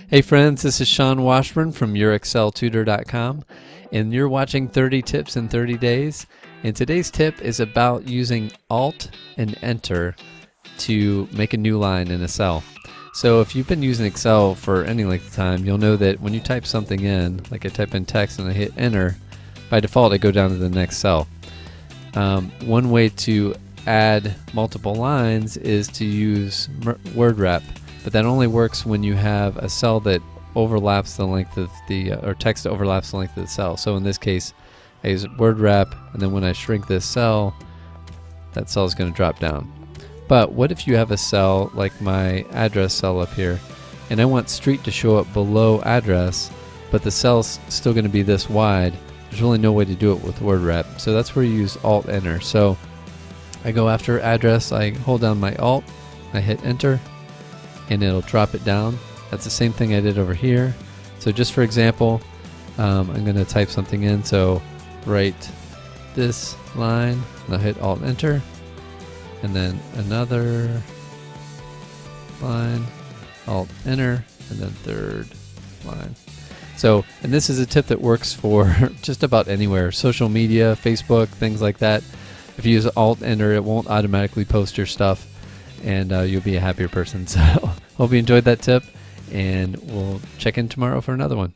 Hey friends, this is Sean Washburn from YourExcelTutor.com, and you're watching 30 Tips in 30 Days. And today's tip is about using Alt and Enter to make a new line in a cell. So if you've been using Excel for any length of time, you'll know that when you type something in, like I type in text and I hit Enter, by default I go down to the next cell. One way to add multiple lines is to use word wrap, but that only works when you have a cell that overlaps the length of the or text that overlaps the length of the cell. So in this case I use word wrap, and then when I shrink this cell, that cell is going to drop down. But what if you have a cell like my address cell up here, and I want street to show up below address, but the cell's still going to be this wide? There's really no way to do it with word wrap, so that's where you use Alt Enter. So I go after address, I hold down my Alt, I hit Enter, and it'll drop it down. That's the same thing I did over here. So just for example, I'm going to type something in. So write this line, and I'll hit Alt Enter, and then another line, Alt Enter, and then third line. So, and this is a tip that works for just about anywhere, social media, Facebook, things like that. If you use Alt Enter, it won't automatically post your stuff, and you'll be a happier person. So hope you enjoyed that tip, and we'll check in tomorrow for another one.